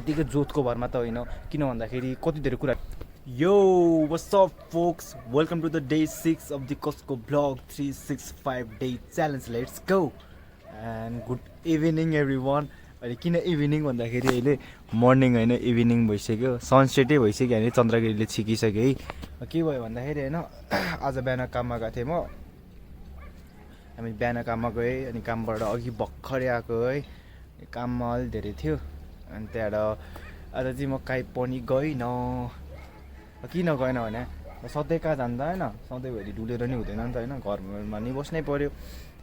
यतिकै जोतको भरमा त होइन, किन भन्दाखेरि कति धेरै कुरा। यो what's up folks, welcome to the day 6 of the कस्को blog 365 day challenge. Let's go and good evening everyone. अहिले किन इभिनिङ भन्दाखेरि अहिले मर्निङ होइन, इभिनिङ भइसक्यो, सनसेटै भइसक्यो, होइन चन्द्रगिरीले छिकिसक्यो है। के भयो भन्दाखेरि होइन, आज बिहान काममा गएको थिएँ म, हामी बिहान काममा गएँ, अनि कामबाट अघि भर्खरै आएको है, काममा अलिक धेरै थियो। अनि त्यहाँबाट आज चाहिँ म काहीँ पनि गइनँ। किन गएन भने सधैँ कहाँ जान्छ होइन, सधैँभरि डुलेर नि हुँदैन नि त होइन, घरमा नि बस्नै पऱ्यो।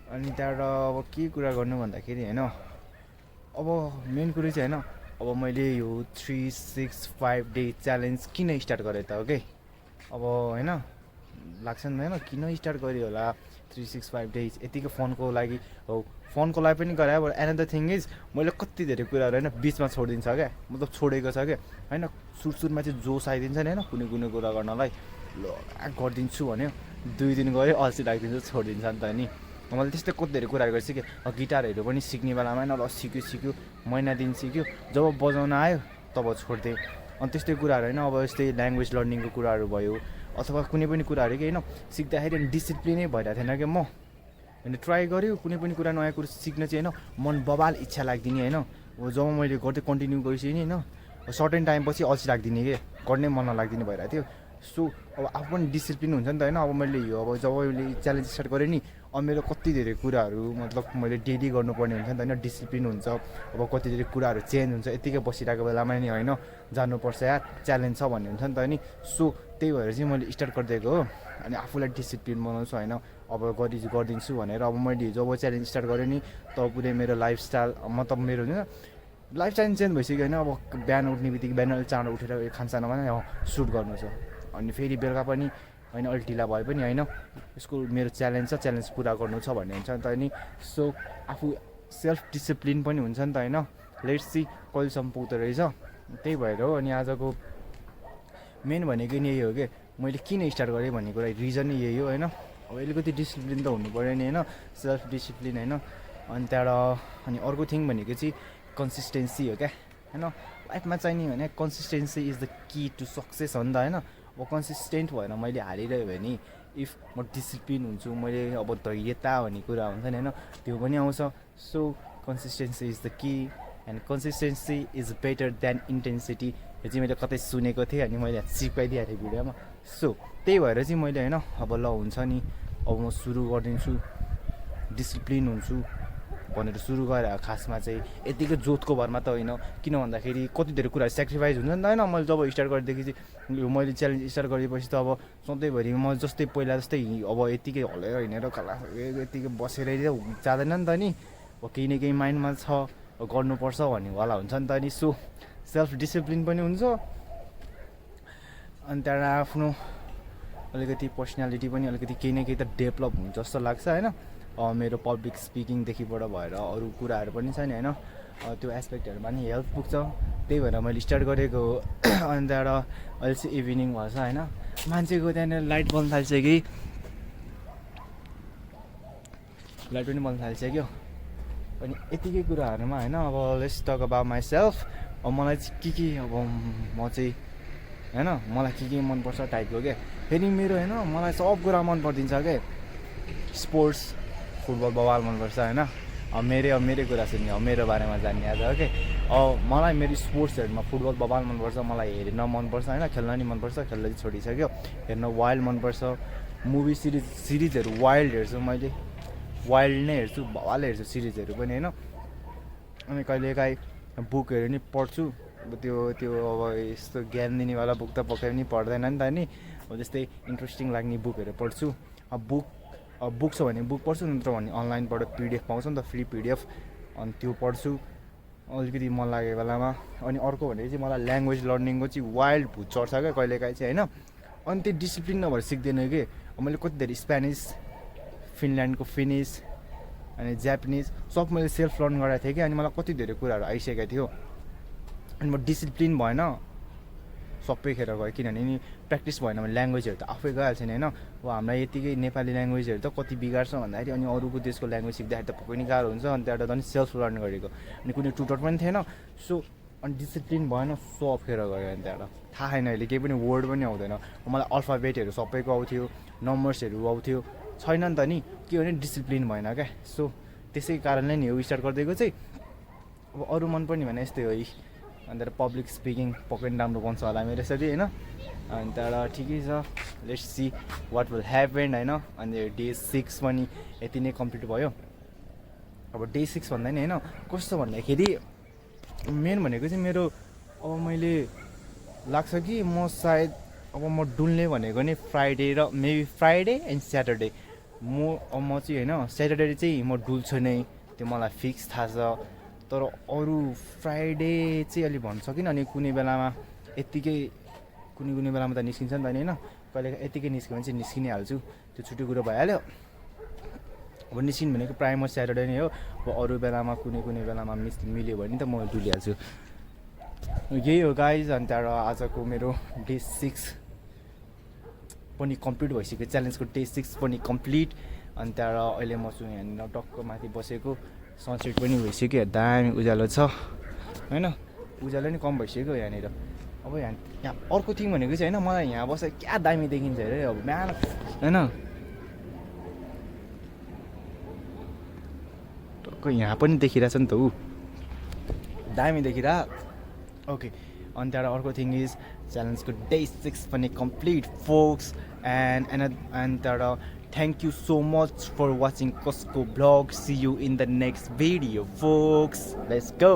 अनि त्यहाँबाट अब के कुरा गर्नु भन्दाखेरि होइन, अब मेन कुरो चाहिँ होइन, अब मैले यो 365 डे च्यालेन्ज किन स्टार्ट गरेँ त ओके। अब होइन लाग्छ नि होइन, किन स्टार्ट गरेँ होला 365 डेज यतिकै फोनको लागि हो, फोनको लागि पनि गरेँ। अब एनदर थिङ इज मैले कति धेरै कुराहरू होइन बिचमा छोडिदिन्छ क्या, मतलब छोडेको छ क्या होइन। सुरुमा चाहिँ जोस आइदिन्छ नि होइन, कुनै कुनै कुरा गर्नलाई, ल गरिदिन्छु भन्यो, 2 दिन गयो अल्छी राखिदिन्छु, छोडिदिन्छ नि त नि। मैले त्यस्तै कति धेरै कुराहरू गरेर सिकेँ। गिटारहरू पनि सिक्ने बेलामा होइन, ल सिक्यो महिना दिन सिक्यो, जब बजाउन आयो तब छोडिदिएँ। अनि त्यस्तै कुराहरू होइन, अब यस्तै ल्याङ्ग्वेज लर्निङको कुराहरू भयो अथवा कुनै पनि कुराहरू कि होइन, सिक्दाखेरि डिसिप्लिनै भइरहेको थिएन क्या म। अनि ट्राई गऱ्यो कुनै पनि कुरा, नयाँ कुरो सिक्न चाहिँ होइन, मन बबाल इच्छा लाग्दिने होइन। अब जब मैले गर्दै कन्टिन्यू गरिसकेँ नि होइन, सर्टेन टाइमपछि अल्छी लाग्दिने के, गर्नै मन नलाग्दिने भइरहेको थियो। सो अब आफू पनि डिसिप्लिन हुन्छ नि त होइन। अब मैले यो अब जब मैले च्यालेन्ज स्टार्ट गरेँ नि, अब मेरो कति धेरै कुराहरू मतलब मैले डेली गर्नुपर्ने हुन्छ नि त होइन, डिसिप्लिन हुन्छ। अब कति धेरै कुराहरू चेन्ज हुन्छ, यत्तिकै बसिरहेको बेलामा नि होइन, जानुपर्छ यार च्यालेन्ज छ भन्ने हुन्छ नि त नि। सो त्यही भएर चाहिँ मैले स्टार्ट गरिदिएको हो। अनि आफूलाई डिसिप्लिन बनाउँछु होइन, अब गरिदिन्छु भनेर। अब मैले जब च्यालेन्ज स्टार्ट गरेँ नि, तब पुरै मेरो लाइफस्टाइल मतलब मेरो होइन लाइफस्टाइल चेन्ज भइसक्यो होइन। अब बिहान उठ्ने बित्तिकै बिहान अलिक चाँडो उठेर खानसानो भने सुट गर्नु छ, अनि फेरि बेलुका पनि होइन अलिक ढिला भए पनि होइन, यसको मेरो च्यालेन्ज छ, च्यालेन्ज पुरा गर्नु छ भन्ने हुन्छ नि त नि। सो आफू सेल्फ डिसिप्लिन पनि हुन्छ नि त होइन। लेट्स सी कहिलेसम्म पुग्दो रहेछ, त्यही भएर हो। अनि आजको मेन भनेको नि यही हो कि मैले किन स्टार्ट गरेँ भन्ने कुरा, रिजन नै यही हो होइन। अब अलिकति डिसिप्लिन त हुनु पऱ्यो नि होइन, सेल्फ डिसिप्लिन होइन। अनि त्यहाँबाट अनि अर्को थिङ भनेको चाहिँ कन्सिस्टेन्सी हो क्या होइन। लाइफमा चाहिने भने consistency is the key to success हो नि त होइन। अब कन्सिस्टेन्ट भएर मैले हालिरह्यो भने, इफ म डिसिप्लिन हुन्छु, मैले अब धैर्यता भन्ने कुरा हुन्छ नि होइन, त्यो पनि आउँछ। So consistency is the Ki and consistency is better than intensity. यो चाहिँ मैले कतै सुनेको थिएँ, अनि मैले सिकाइदिइहालेँ भिडियोमा। सो त्यही भएर चाहिँ मैले होइन, अब ल हुन्छ नि, अब म सुरु गरिदिन्छु, डिसिप्लिन हुन्छु भनेर सुरु गरेर खासमा चाहिँ यतिकै जोतको भरमा त होइन। किन भन्दाखेरि कति धेरै कुराहरू सेक्रिफाइस हुन्छ नि त होइन। मैले जब स्टार्ट गरेदेखि चाहिँ यो मैले च्यालेन्ज स्टार्ट गरेपछि त अब सधैँभरि म जस्तै पहिला जस्तै अब यतिकै हलेर हिँडेर यतिकै बसेर जाँदैन नि त नि। अब केही न केही माइन्डमा छ, गर्नुपर्छ भन्नेवाला हुन्छ नि त नि। सो सेल्फ डिसिप्लिन पनि हुन्छ, अनि त्यहाँबाट आफ्नो अलिकति पर्सनालिटी पनि अलिकति केही न केही त डेभलप हुन्छ जस्तो लाग्छ होइन। मेरो पब्लिक स्पिकिङदेखिबाट भएर अरू कुराहरू पनि छ नि होइन, त्यो एस्पेक्टहरूमा नि हेल्प पुग्छ। त्यही भएर मैले स्टार्ट गरेको हो। अनि त्यहाँबाट अहिले चाहिँ इभिनिङ भएछ होइन, मान्छेको त्यहाँनिर लाइट बल्न थाल्छ कि, लाइट पनि बल्न थालिसक्यो। अनि यतिकै कुराहरूमा होइन, अब लेट्स टक अबाउट माइसेल्फ। अब मलाई चाहिँ के अब म चाहिँ होइन, मलाई के मनपर्छ टाइपको क्या। फेरि मेरो होइन मलाई सब कुरा मन परिदिन्छ क्या, स्पोर्ट्स फुटबल बवाल मनपर्छ होइन। अब मेरै कुरा सुन्ने, अब मेरो बारेमा जान्ने आज हो कि। अब मलाई मेरो स्पोर्ट्सहरूमा फुटबल बवाल मनपर्छ, मलाई हेर्न मनपर्छ होइन, खेल्न नि मनपर्छ, खेल्न चाहिँ छोडिसक्यो, हेर्न वाइल्ड मनपर्छ। मुभी सिरिजहरू वाइल्ड हेर्छु मैले, वाइल्ड नै हेर्छु, बवाल हेर्छु सिरिजहरू पनि होइन। अनि कहिलेकाहीँ बुकहरू नि पढ्छु, अब त्यो अब यस्तो ज्ञान दिनेवाला बुक त पक्कै पनि पढ्दैन नि त नि। अब जस्तै इन्ट्रेस्टिङ लाग्ने बुकहरू पढ्छु। अब बुक छ भने बुक पढ्छु, नत्र भने अनलाइनबाट पिडिएफ पाउँछ नि त, फ्री पिडिएफ, अनि त्यो पढ्छु अलिकति मन लागेको बेलामा। अनि अर्को भनेको चाहिँ मलाई ल्याङ्ग्वेज लर्निङको चाहिँ वाइल्ड भुत चढ्छ क्या कहिलेकाहीँ चाहिँ होइन। अनि त्यो डिसिप्लिन नभएर सिक्दैन कि। अब मैले कति धेरै स्पेनिस, फिनल्यान्डको फिनिस, अनि जापानिज सब मैले सेल्फ लर्न गरेको थिएँ कि। अनि मलाई कति धेरै कुराहरू आइसकेको थियो, अनि म डिसिप्लिन भएन सबै खेर गयो, किनभने नि प्र्याक्टिस भएन भने ल्याङ्ग्वेजहरू त आफै गइहाल्छ नि होइन। अब हामीलाई यतिकै नेपाली ल्याङ्ग्वेजहरू त कति बिगार्छ भन्दाखेरि, अनि अरूको देशको ल्याङ्ग्वेज सिक्दाखेरि त पक्कै नि गाह्रो हुन्छ। अनि त्यहाँबाट झन् सेल्फ लर्न गरेको, अनि कुनै ट्युटर पनि थिएन। सो अनि डिसिप्लिन भएन सो अप्ठ्यारो गयो अनि त्यहाँबाट थाहा छैन अहिले केही पनि वर्ड पनि आउँदैन मलाई अल्फाबेटहरू सबैको आउँथ्यो नम्बर्सहरू आउँथ्यो छैन नि त नि के भने डिसिप्लिन भएन क्या सो त्यसै कारणले नि यो स्टार्ट गरिदिएको चाहिँ अब अरू मन पर्ने भने यस्तै हो अन्त पब्लिक स्पिकिङ पक्कै पनि राम्रो बन्छ होला मेरो यसरी होइन अनि त्यहाँबाट ठिकै छ let's see what will happen होइन अनि डे 6 पनि यति नै कम्प्लिट भयो अब डे 6 भन्दा नि होइन कस्तो भन्दाखेरि मेन भनेको चाहिँ मेरो अब मैले लाग्छ कि म सायद अब म डुल्ने भनेको नि फ्राइडे र मेबी फ्राइडे एन्ड स्याटरडे म चाहिँ होइन स्याटरडे चाहिँ म डुल्छु नै त्यो मलाई फिक्स थाहा छ तर अरू फ्राइडे चाहिँ अलि भन्छ कि अनि कुनै बेलामा यत्तिकै कुनै बेलामा त निस्किन्छ नि त नि होइन कहिले यत्तिकै निस्क्यो भने चाहिँ निस्कि नै हाल्छु त्यो छुट्टै कुरो भइहाल्यो अब निस्किनु भनेको प्रायः म स्याटरडे नै हो अब अरू बेलामा कुनै बेलामा मिल्यो भने त म डुलिहाल्छु यही हो गाइज अनि त्यहाँबाट आजको मेरो डे 6 पनि कम्प्लिट भइसक्यो च्यालेन्जको डे 6 पनि कम्प्लिट अनि त्यहाँबाट अहिले म चाहिँ यहाँनिर टक्क माथि बसेको सनसेट पनि भइसक्यो दामी उज्यालो छ होइन उज्यालो नि कम भइसक्यो यहाँनिर अब यहाँ अर्को थिङ भनेको चाहिँ होइन मलाई यहाँ बसेर क्या दामी देखिन्छ अरे अब बिहान होइन टक्क यहाँ पनि देखिरहेछ नि त ऊ दामी देखिरह ओके अनि त्यहाँबाट अर्को थिङ इज च्यालेन्जको डे 6 पनि कम्प्लिट फोक्स एन्ड त्यहाँबाट thank you so much for watching Kasko vlog. See you in the next video folks. Let's go.